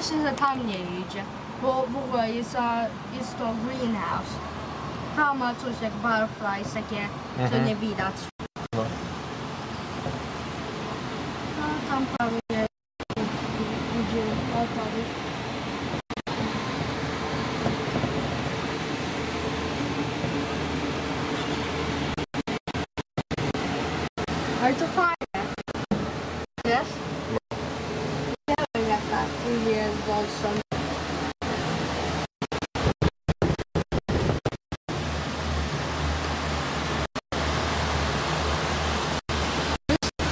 Myślę, że tam nie idzie, bo w ogóle jest to greenhouse. Tam ma coś jak butterflies, takie, co nie widać. No. A tam prawie idzie Alcatraz. Ale to fajne. Wiesz? Nie wiem jak tak jest Bolson.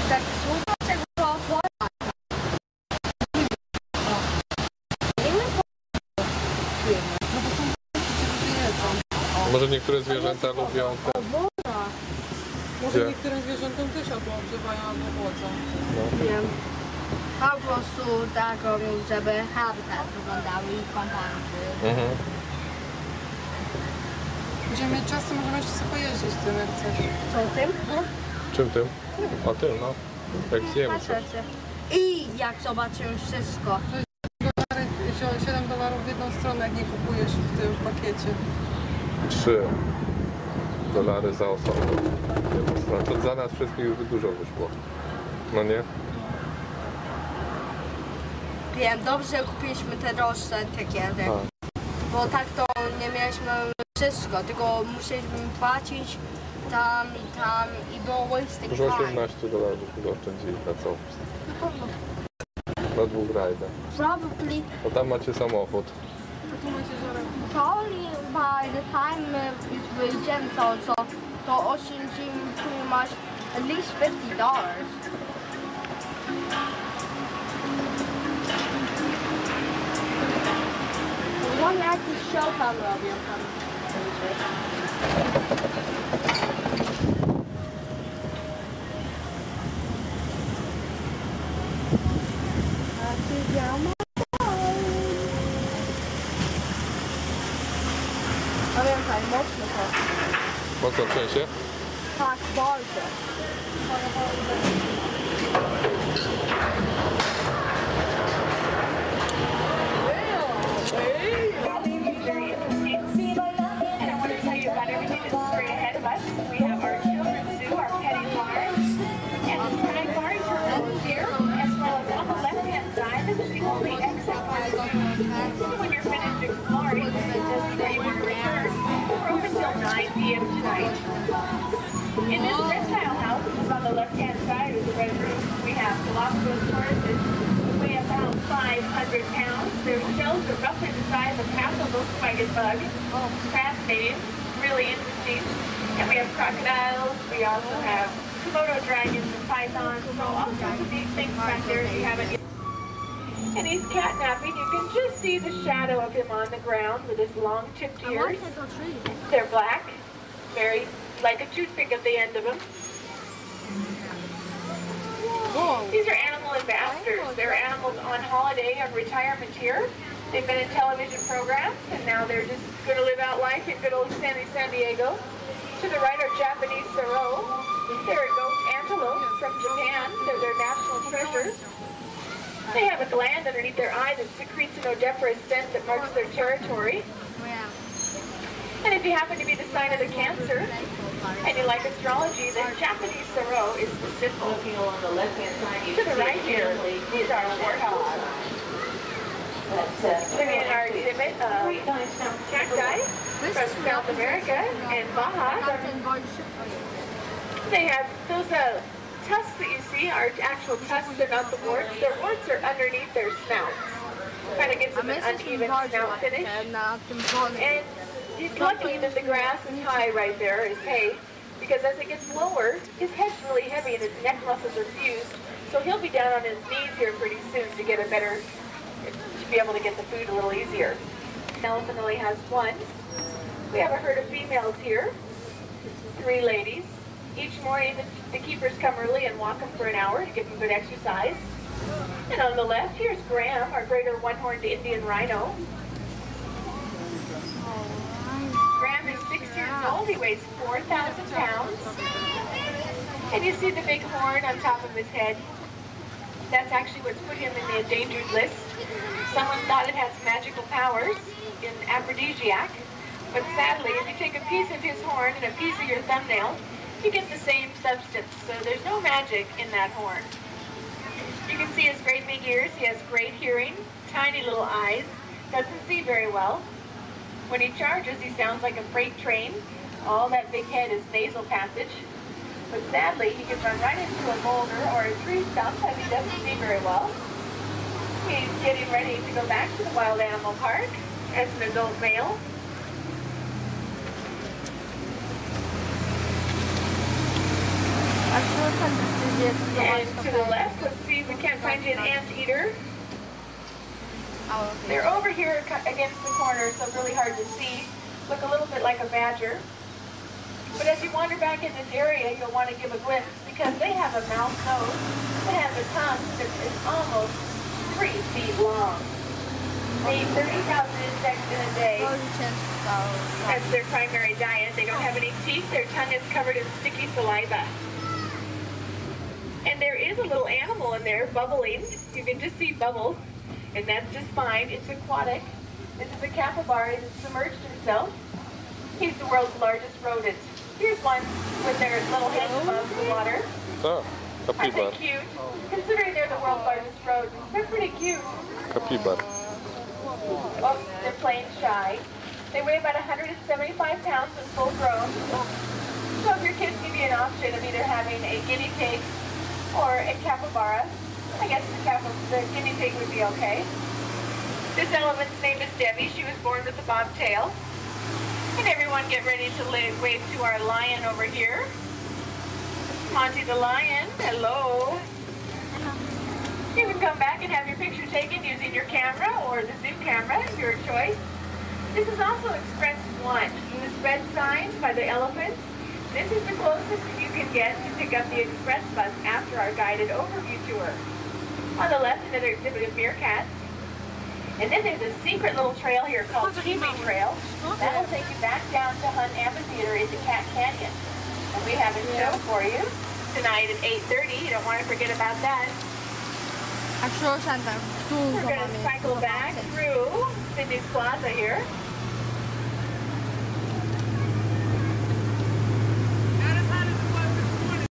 Tak słuchaj tego woda. No bo są którzy jedzą. Może niektóre zwierzęta lubią te... Może niektórym zwierzętom też albo ogrzewają, albo chłodzą. No. Wiem. A po prostu tak robią, żeby habitat wyglądały i kompanty. Będziemy mieć czas, to możemy jeszcze sobie pojeździć tym, jak chcesz. Co tym? Czym tym? O tym, no. Jak zjemy coś. Patrzcie. I jak zobaczymy wszystko. $7 w jedną stronę, jak nie kupujesz w tym pakiecie. $3 za osobę. To za nas wszystkich już dużo wyszło. No nie? Wiem, dobrze kupiliśmy te rożce kiedy. Bo tak to nie mieliśmy wszystko, tylko musieliśmy płacić tam i było wasting Już time. $18 chyba oszczędzili na co? Na 2 rajdach. Probably. Bo tam macie samochód. Probably by the time już wyjdziemy to oszczędzimy pretty much at least $50. One jakiś show tam robią tam. Pamiętaj, mocno to. Mocno trzęsie? Tak, bardzo. When you're finished exploring, just where you want to return, we're open till 9 p.m. tonight. In this reptile house, which is on the left-hand side of the red room, we have Galapagos tortoises that weigh about 500 pounds. Their shells are roughly the size of half a Volkswagen bug. Crab names, really interesting. And we have crocodiles. We also have Komodo dragons and pythons. So all sorts of these things back there if you haven't. And he's catnapping. You can just see the shadow of him on the ground with his long tipped ears. They're black, very like a toothpick at the end of them. These are animal ambassadors. They're animals on holiday, on retirement here. They've been in television programs, and now they're just going to live out life in good old San Diego. To the right are Japanese sorrel. They're goat antelope from Japan. They're their national treasures. They have a gland underneath their eye that secretes an odoriferous scent that marks their territory. And if you happen to be the sign of the Cancer, and you like astrology, then Japanese sorrow is the symbol. Looking along the left-hand side, you To the right here, these are warthogs. Living in our exhibit, cacti from South America and Baja. They have those tusks that you see are actual tusks, they're not the warts. Their warts are underneath their snouts. Kind of gives them an uneven snout finish. And he's lucky that the grass is high right there, his hay, because as it gets lower, his head's really heavy and his neck muscles are fused. So he'll be down on his knees here pretty soon to get a better, to be able to get the food a little easier. The elephant only has one. We have a herd of females here, 3 ladies. Each morning, the keepers come early and walk them for an hour to give them good exercise. And on the left, here's Graham, our greater one-horned Indian rhino. Graham is 6 years old. He weighs 4,000 pounds. And you see the big horn on top of his head. That's actually what's put him in the endangered list. Someone thought it has magical powers in aphrodisiac, but sadly, if you take a piece of his horn and a piece of your thumbnail, you get the same substance, so there's no magic in that horn. You can see his great big ears. He has great hearing, tiny little eyes, doesn't see very well. When he charges, he sounds like a freight train. All that big head is nasal passage. But sadly, he can run right into a boulder or a tree stump as he doesn't see very well. He's getting ready to go back to the wild animal park as an adult male. And to the left, let's see if we can't find you an anteater. They're over here against the corner, so really hard to see. Look a little bit like a badger. But as you wander back in this area, you'll want to give a glimpse because they have a mouth nose that has a tongue that is almost 3 feet long. They eat 30,000 insects in a day. That's their primary diet. They don't have any teeth. Their tongue is covered in sticky saliva. And there is a little animal in there bubbling. You can just see bubbles, and that's just fine. It's aquatic. This is a capybara that submerged himself. He's the world's largest rodent. Here's one with their little heads above the water. Oh, Aren't they capybara. cute? Considering they're the world's largest rodents, they're pretty cute. Capybara. Oh, they're playing shy. They weigh about 175 pounds when full grown. So if your kids give you an option of either having a guinea pig or a capybara, I guess the guinea pig would be okay. This elephant's name is Debbie. She was born with a bobtail. And everyone get ready to wave to our lion over here. Monty the lion, hello. You can come back and have your picture taken using your camera or the zoom camera, your choice. This is also Express 1, this red sign by the elephants. This is the closest you can get to pick up the express bus after our guided overview tour. On the left, another exhibit of meerkats. And then there's a secret little trail here called Kiwi Trail. That'll take you back down to Hunt Amphitheater into Cat Canyon. And we have a show for you tonight at 8:30. You don't want to forget about that. We're going to cycle back through Sydney's Plaza here.